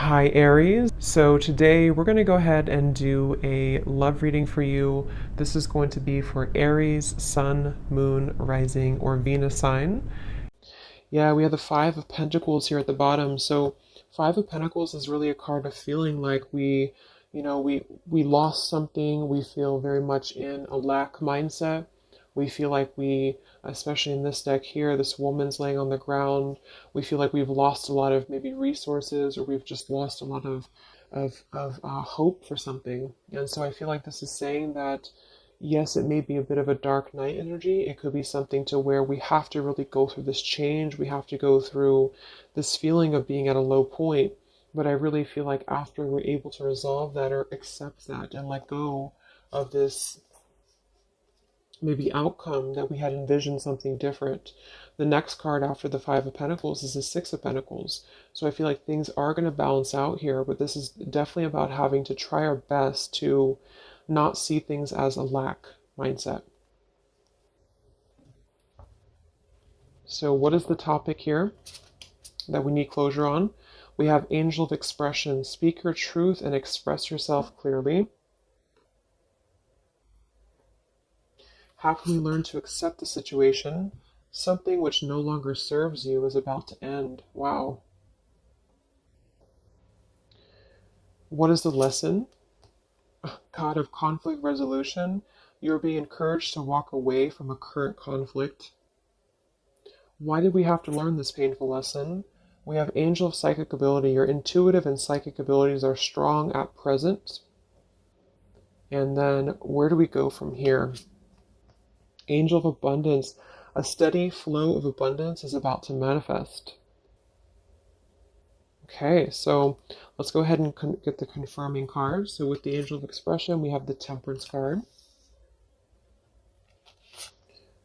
Hi Aries. So today we're going to go ahead and do a love reading for you. This is going to be for Aries, Sun, Moon, Rising, or Venus sign. Yeah, we have the Five of Pentacles here at the bottom. So Five of Pentacles is really a card of feeling like we lost something. We feel very much in a lack mindset. We feel like especially in this deck here, this woman's laying on the ground. We feel like we've lost a lot of maybe resources, or we've just lost a lot of hope for something. And so I feel like this is saying that yes, it may be a bit of a dark night energy. It could be something to where we have to really go through this change. We have to go through this feeling of being at a low point. But I really feel like after we're able to resolve that or accept that and let go of this maybe outcome that we had envisioned something different. The next card after the Five of Pentacles is the Six of Pentacles. So I feel like things are going to balance out here, but this is definitely about having to try our best to not see things as a lack mindset. So what is the topic here that we need closure on? We have Angel of Expression. Speak your truth and express yourself clearly. How can we learn to accept the situation? Something which no longer serves you is about to end. Wow. What is the lesson? God of conflict resolution. You're being encouraged to walk away from a current conflict. Why did we have to learn this painful lesson? We have Angel of Psychic Ability. Your intuitive and psychic abilities are strong at present. And then where do we go from here? Angel of Abundance. A steady flow of abundance is about to manifest. Okay, so let's go ahead and get the confirming card. So with the Angel of Expression, we have the Temperance card.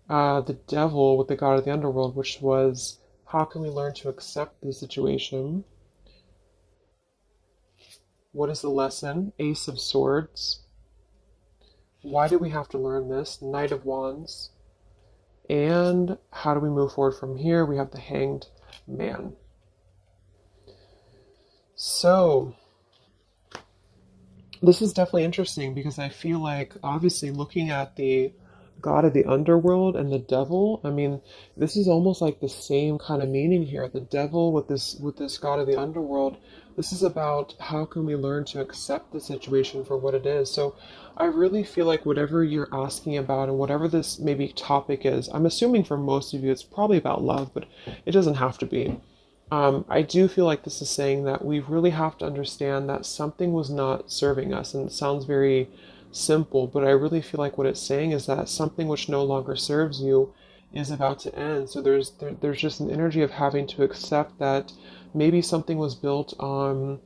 The Devil with the God of the Underworld, which was, how can we learn to accept the situation? What is the lesson? Ace of Swords. Why do we have to learn this? Knight of Wands. And how do we move forward from here? We have the Hanged Man. So this is definitely interesting because I feel like obviously looking at the God of the underworld and the devil, I mean, this is almost like the same kind of meaning here. The devil with this God of the underworld, this is about how can we learn to accept the situation for what it is. So I really feel like whatever you're asking about and whatever this maybe topic is, I'm assuming for most of you it's probably about love, but it doesn't have to be. I do feel like this is saying that we really have to understand that something was not serving us. And it sounds very simple, but I really feel like what it's saying is that something which no longer serves you is about to end. So there's just an energy of having to accept that maybe something was built on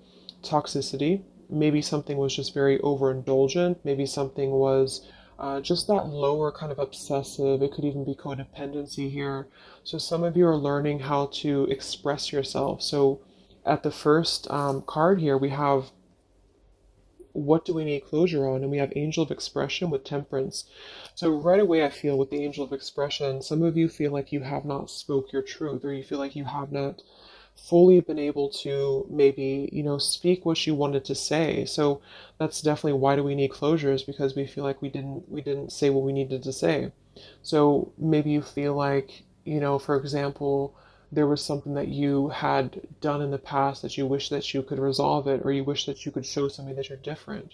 toxicity. Maybe something was just very overindulgent. Maybe something was just that lower kind of obsessive. It could even be codependency here. So some of you are learning how to express yourself. So at the first card here, we have what do we need closure on? And we have Angel of Expression with Temperance. So right away, I feel with the Angel of Expression, some of you feel like you have not spoke your truth, or you feel like you have not fully been able to maybe, speak what you wanted to say. So that's definitely why do we need closure, is because we feel like we didn't say what we needed to say. So maybe you feel like, for example, there was something that you had done in the past that you wish that you could resolve it, or you wish that you could show somebody that you're different.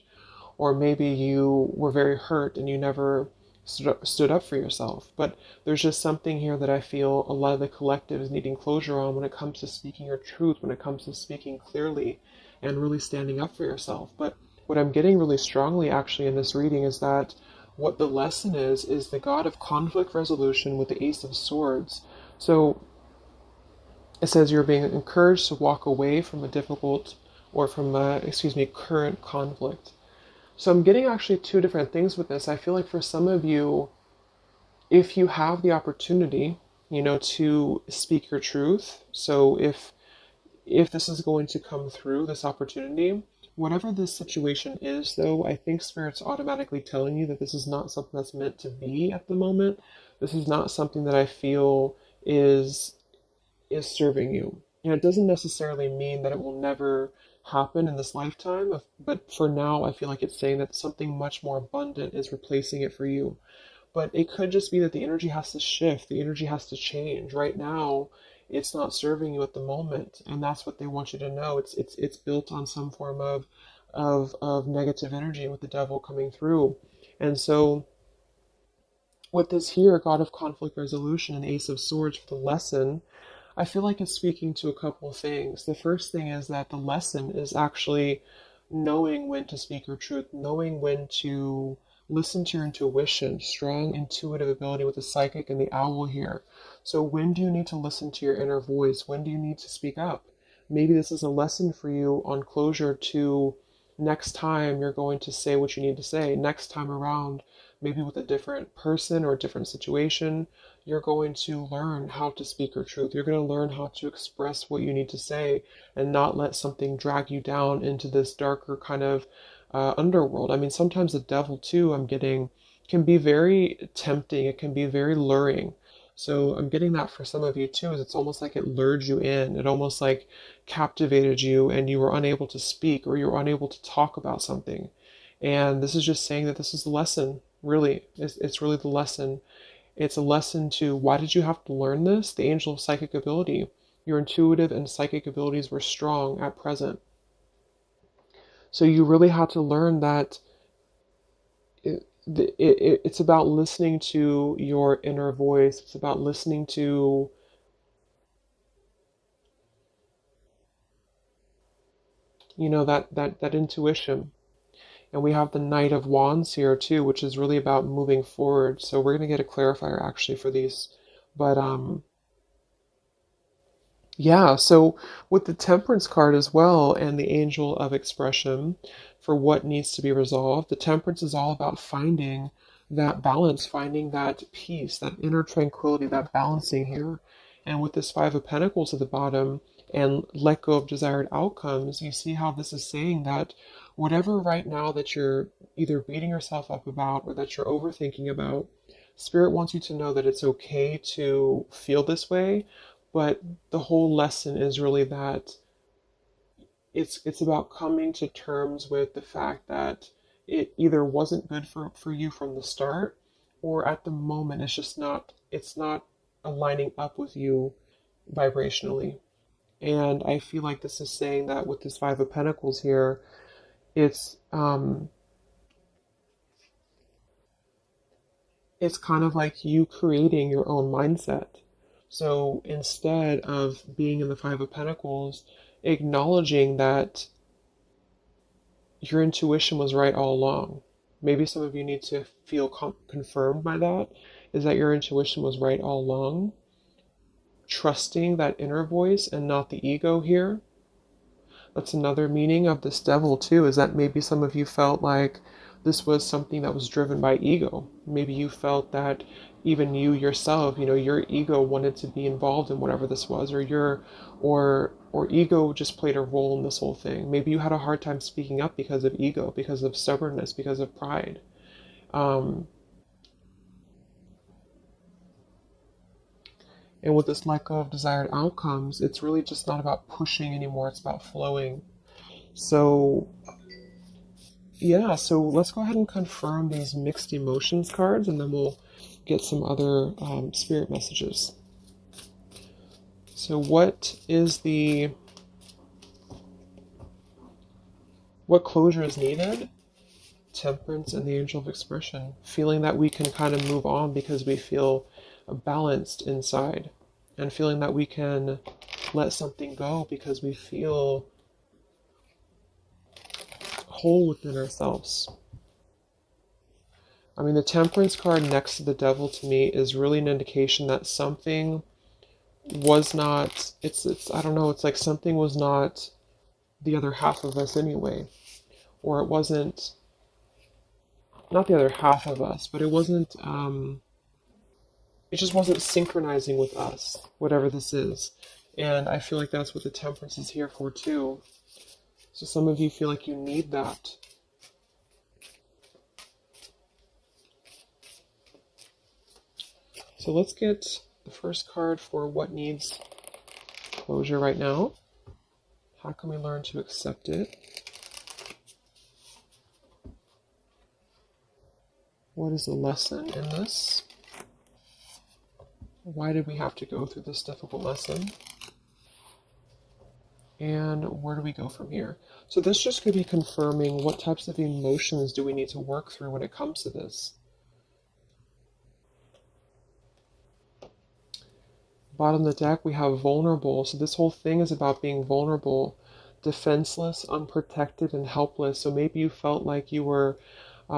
Or maybe you were very hurt and you never stood up for yourself. But there's just something here that I feel a lot of the collective is needing closure on when it comes to speaking your truth, when it comes to speaking clearly and really standing up for yourself. But what I'm getting really strongly actually in this reading is that what the lesson is the God of conflict resolution with the Ace of Swords. So it says you're being encouraged to walk away from a difficult or from current conflict. So I'm getting actually two different things with this. I feel like for some of you, if you have the opportunity, to speak your truth. So if this is going to come through, this opportunity, whatever this situation is, though, I think Spirit's automatically telling you that this is not something that's meant to be at the moment. This is not something that I feel is serving you. It doesn't necessarily mean that it will never happen in this lifetime. But for now, I feel like it's saying that something much more abundant is replacing it for you. But it could just be that the energy has to shift, the energy has to change. Right now, it's not serving you at the moment, and that's what they want you to know. It's built on some form of negative energy with the devil coming through. And so with this here, God of Conflict Resolution and Ace of Swords for the lesson, I feel like it's speaking to a couple of things. The first thing is that the lesson is actually knowing when to speak your truth, knowing when to listen to your intuition, strong intuitive ability with the psychic and the owl here. So when do you need to listen to your inner voice? When do you need to speak up? Maybe this is a lesson for you on closure to next time you're going to say what you need to say. Next time around, maybe with a different person or a different situation, you're going to learn how to speak your truth. You're going to learn how to express what you need to say and not let something drag you down into this darker kind of underworld. I mean, sometimes the devil, too, I'm getting, can be very tempting. It can be very luring. So I'm getting that for some of you, too, is it's almost like it lured you in. It almost like captivated you and you were unable to speak or you were unable to talk about something. And this is just saying that this is the lesson, really. It's really the lesson. It's a lesson to why did you have to learn this? The angel of psychic ability. Your intuitive and psychic abilities were strong at present. So you really had to learn that it's about listening to your inner voice. It's about listening to, that intuition. And we have the Knight of Wands here too, which is really about moving forward. So we're going to get a clarifier actually for these. But yeah, so with the Temperance card as well and the Angel of Expression for what needs to be resolved, the Temperance is all about finding that balance, finding that peace, that inner tranquility, that balancing here. And with this Five of Pentacles at the bottom and let go of desired outcomes, you see how this is saying that whatever right now that you're either beating yourself up about or that you're overthinking about, Spirit wants you to know that it's okay to feel this way, but the whole lesson is really that it's about coming to terms with the fact that it either wasn't good for you from the start, or at the moment it's not aligning up with you vibrationally. And I feel like this is saying that with this Five of Pentacles here, it's it's kind of like you creating your own mindset. So instead of being in the Five of Pentacles, acknowledging that your intuition was right all along. Maybe some of you need to feel confirmed by that, is that your intuition was right all along. Trusting that inner voice and not the ego here. That's another meaning of this devil too, is that maybe some of you felt like this was something that was driven by ego. Maybe you felt that even you yourself, your ego wanted to be involved in whatever this was, or ego just played a role in this whole thing. Maybe you had a hard time speaking up because of ego, because of stubbornness, because of pride. Um, and with this lack of desired outcomes, it's really just not about pushing anymore, it's about flowing. So yeah, so let's go ahead and confirm these mixed emotions cards and then we'll get some other spirit messages. So what closure is needed? Temperance and the Angel of Expression. Feeling that we can kind of move on because we feel balanced inside. And feeling that we can let something go because we feel whole within ourselves. I mean, the Temperance card next to the Devil to me is really an indication that something was not, I don't know, it's like something was not the other half of us anyway. Or it wasn't, not the other half of us, but it just wasn't synchronizing with us, whatever this is. And I feel like that's what the Temperance is here for too. So some of you feel like you need that. So let's get the first card for what needs closure right now. How can we learn to accept it? What is the lesson in this? Why did we have to go through this difficult lesson? And where do we go from here? So this just could be confirming what types of emotions do we need to work through when it comes to this. Bottom of the deck, we have vulnerable. So this whole thing is about being vulnerable, defenseless, unprotected, and helpless. So maybe you felt like you were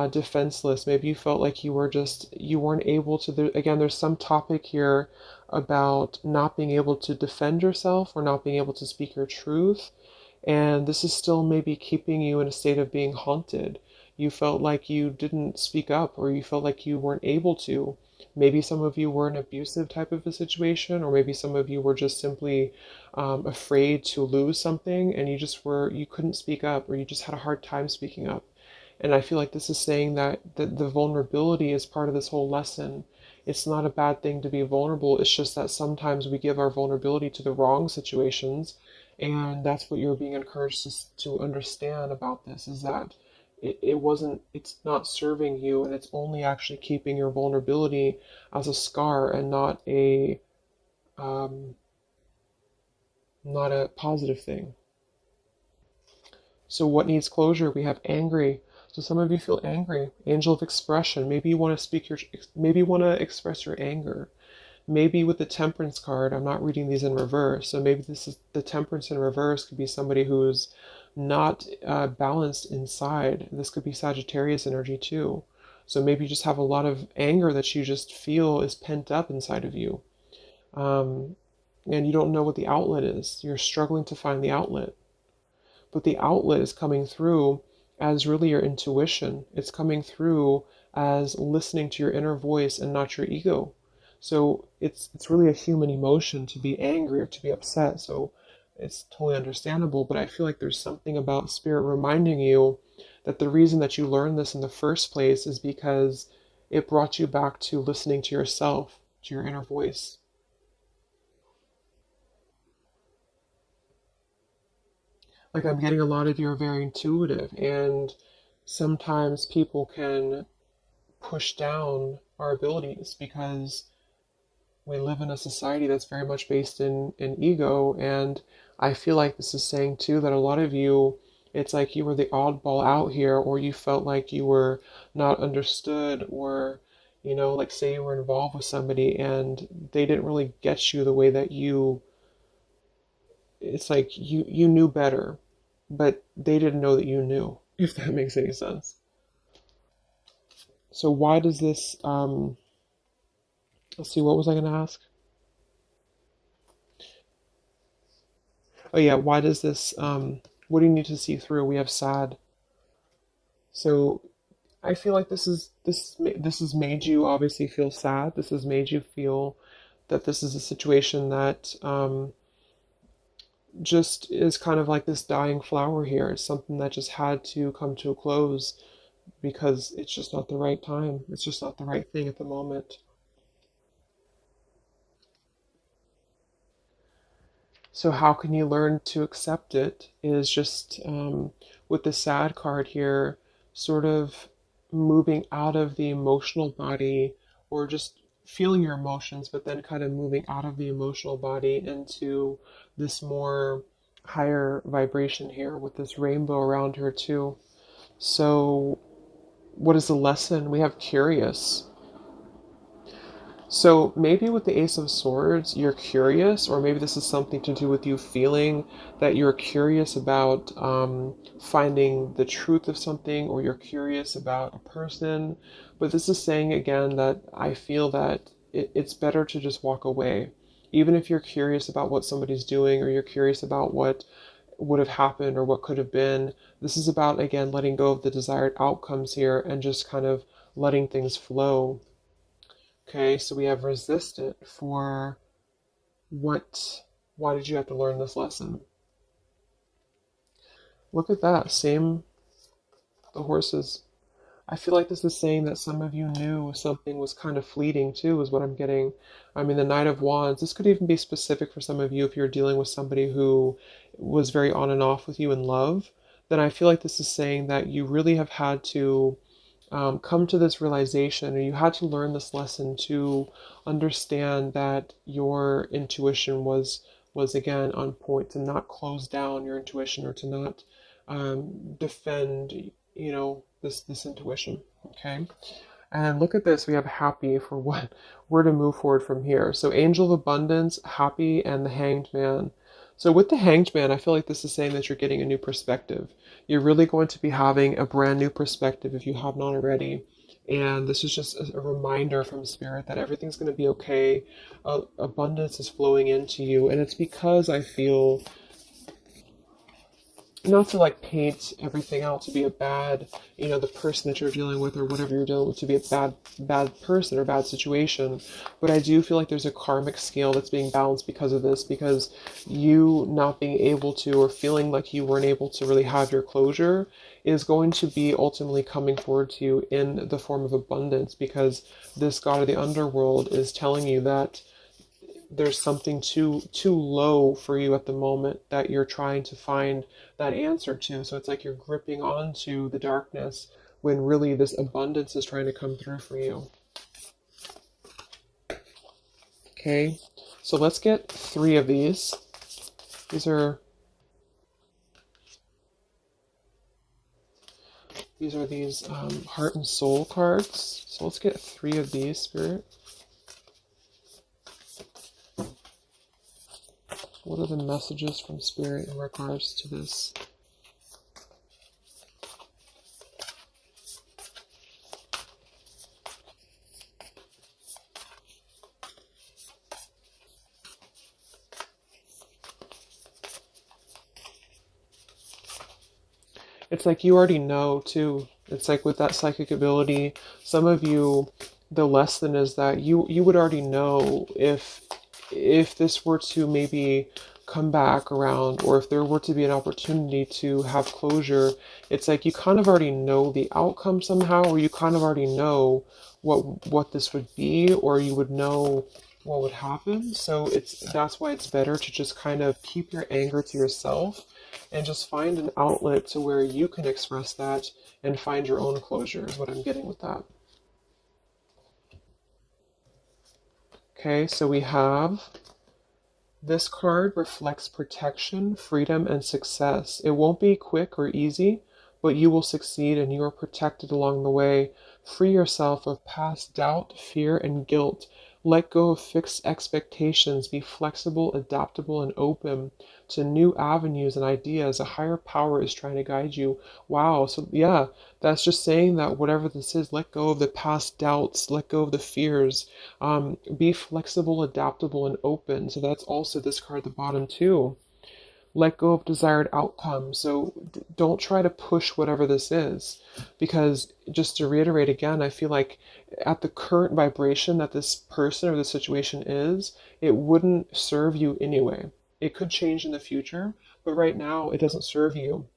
defenseless. Maybe you felt like you weren't able to. Again, there's some topic here about not being able to defend yourself or not being able to speak your truth. And this is still maybe keeping you in a state of being haunted. You felt like you didn't speak up, or you felt like you weren't able to. Maybe some of you were an abusive type of a situation, or maybe some of you were just simply afraid to lose something and you couldn't speak up, or you just had a hard time speaking up. And I feel like this is saying that the vulnerability is part of this whole lesson. It's not a bad thing to be vulnerable. It's just that sometimes we give our vulnerability to the wrong situations. And that's what you're being encouraged to understand about this, is that it's not serving you, and it's only actually keeping your vulnerability as a scar and um, not a positive thing. So what needs closure? We have angry. So some of you feel angry. Angel of expression. Maybe you want to express your anger. Maybe with the temperance card, I'm not reading these in reverse. So maybe this is the temperance in reverse could be somebody who's not balanced inside. This could be Sagittarius energy too. So maybe you just have a lot of anger that you just feel is pent up inside of you. Um, and you don't know what the outlet is. You're struggling to find the outlet, but the outlet is coming through as really your intuition. It's coming through as listening to your inner voice and not your ego. So it's really a human emotion to be angry or to be upset. So it's totally understandable, but I feel like there's something about spirit reminding you that the reason that you learned this in the first place is because it brought you back to listening to yourself, to your inner voice. Like, I'm getting a lot of you are very intuitive, and sometimes people can push down our abilities because we live in a society that's very much based in ego. And I feel like this is saying too that a lot of you, it's like you were the oddball out here, or you felt like you were not understood, or like say you were involved with somebody and they didn't really get you the way that it's like you knew better, but they didn't know that you knew, if that makes any sense. So why does this let's see, what was I going to ask? Oh yeah, why does this what do you need to see through? We have sad. So I feel like this has made you obviously feel sad. This has made you feel that this is a situation that just is kind of like this dying flower here. It's something that just had to come to a close because it's just not the right time. It's just not the right thing at the moment. So how can you learn to accept it is just with the sad card here, sort of moving out of the emotional body, or just feeling your emotions, but then kind of moving out of the emotional body into this more higher vibration here with this rainbow around her too. So what is the lesson? We have curious. So maybe with the Ace of Swords, you're curious, or maybe this is something to do with you feeling that you're curious about finding the truth of something, or you're curious about a person. But this is saying again that I feel that it's better to just walk away. Even if you're curious about what somebody's doing, or you're curious about what would have happened or what could have been, this is about, again, letting go of the desired outcomes here and just kind of letting things flow. Okay, so we have resistant for what, why did you have to learn this lesson? Look at that, same, the horses. I feel like this is saying that some of you knew something was kind of fleeting too, is what I'm getting. I mean, the Knight of Wands, this could even be specific for some of you if you're dealing with somebody who was very on and off with you in love. Then I feel like this is saying that you really have had to come to this realization, or you had to learn this lesson to understand that your intuition was again on point, to not close down your intuition or to not defend, this intuition. Okay. And look at this, we have happy for what we're to move forward from here. So angel of abundance, happy, and the hanged man. So with the hanged man, I feel like this is saying that you're getting a new perspective. You're really going to be having a brand new perspective if you have not already. And this is just a reminder from spirit that everything's going to be okay. Abundance is flowing into you. And it's because I feel, not to like paint everything out to be a bad, the person that you're dealing with or whatever you're dealing with to be a bad person or bad situation, but I do feel like there's a karmic scale that's being balanced because of this, because you not being able to, or feeling like you weren't able to really have your closure, is going to be ultimately coming forward to you in the form of abundance, because this god of the underworld is telling you that there's something too low for you at the moment that you're trying to find that answer to. So it's like you're gripping onto the darkness when really this abundance is trying to come through for you. Okay, so let's get 3 of these. These are these heart and soul cards. So let's get 3 of these, Spirit. What are the messages from Spirit in regards to this? It's like you already know too. It's like with that psychic ability, some of you, the lesson is that you would already know if this were to maybe come back around, or if there were to be an opportunity to have closure. It's like you kind of already know the outcome somehow, or you kind of already know what this would be, or you would know what would happen. So that's why it's better to just kind of keep your anger to yourself and just find an outlet to where you can express that and find your own closure, is what I'm getting with that. Okay, so we have this card reflects protection, freedom, and success. It won't be quick or easy, but you will succeed and you are protected along the way. Free yourself of past doubt, fear, and guilt. Let go of fixed expectations. Be flexible, adaptable, and open to new avenues and ideas. A higher power is trying to guide you. Wow. So, yeah, that's just saying that whatever this is, let go of the past doubts, let go of the fears. Be flexible, adaptable, and open. So, that's also this card at the bottom, too. Let go of desired outcomes. So don't try to push whatever this is, because just to reiterate again, I feel like at the current vibration that this person or the situation is, it wouldn't serve you anyway. It could change in the future, but right now it doesn't serve you.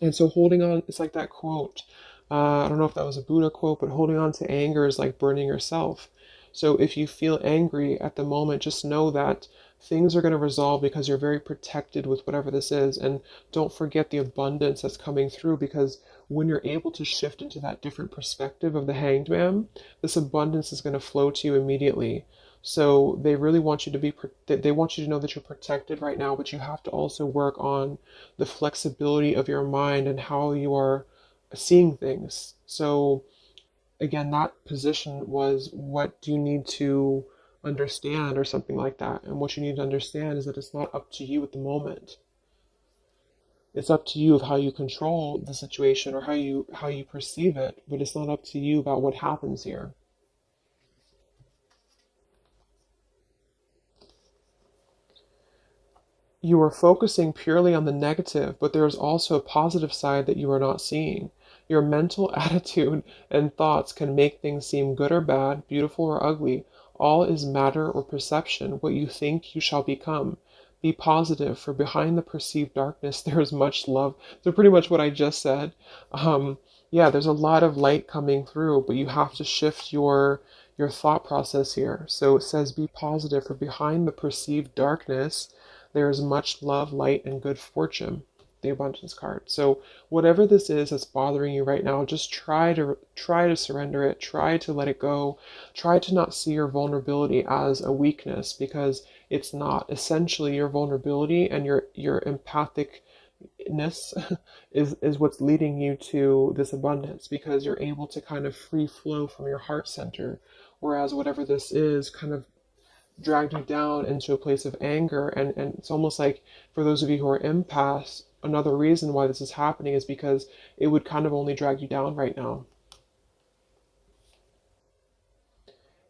And so holding on, it's like that quote. I don't know if that was a Buddha quote, but holding on to anger is like burning yourself. So if you feel angry at the moment, just know that things are going to resolve because you're very protected with whatever this is. And don't forget the abundance that's coming through, because when you're able to shift into that different perspective of the hanged man, this abundance is going to flow to you immediately. So they really want you to they want you to know that you're protected right now, but you have to also work on the flexibility of your mind and how you are seeing things. So again, that position was, what do you need to understand, or something like that. And what you need to understand is that it's not up to you at the moment. It's up to you of how you control the situation, or how you perceive it, but it's not up to you about what happens here. You are focusing purely on the negative, but there is also a positive side that you are not seeing. Your mental attitude and thoughts can make things seem good or bad, beautiful or ugly. All is matter or perception. What you think, you shall become. Be positive, for behind the perceived darkness there is much love. So pretty much what I just said. Um, yeah, there's a lot of light coming through, but you have to shift your thought process here. So it says be positive, for behind the perceived darkness there is much love, light, and good fortune. The abundance card. So whatever this is that's bothering you right now, just try to surrender it, try to let it go, try to not see your vulnerability as a weakness, because it's not. Essentially your vulnerability and your empathic ness is what's leading you to this abundance, because you're able to kind of free flow from your heart center, whereas whatever this is kind of dragged you down into a place of anger. And it's almost like, for those of you who are empaths, another reason why this is happening is because it would kind of only drag you down right now.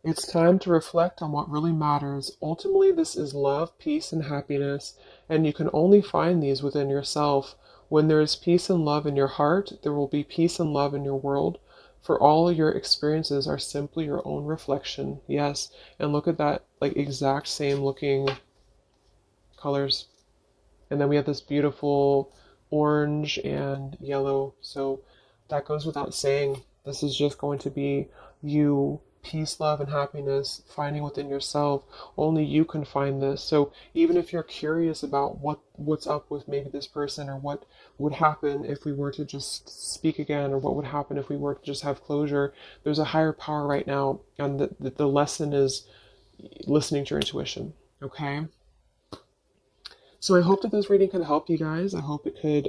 It's time to reflect on what really matters. Ultimately, this is love, peace, and happiness, and you can only find these within yourself. When there is peace and love in your heart, there will be peace and love in your world. For all your experiences are simply your own reflection. Yes, and look at that, like exact same looking colors. And then we have this beautiful orange and yellow. So that goes without saying. This is just going to be you, peace, love, and happiness, finding within yourself. Only you can find this. So even if you're curious about what's up with maybe this person, or what would happen if we were to just speak again, or what would happen if we were to just have closure, there's a higher power right now, and the lesson is listening to your intuition. Okay. So I hope that this reading could help you guys. I hope it could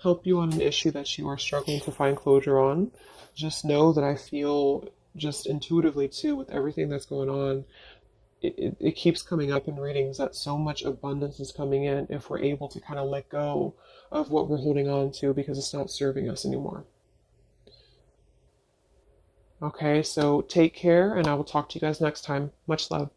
help you on an issue that you are struggling to find closure on. Just know that I feel, just intuitively too, with everything that's going on, it keeps coming up in readings that so much abundance is coming in if we're able to kind of let go of what we're holding on to, because it's not serving us anymore. Okay, so take care, and I will talk to you guys next time. Much love.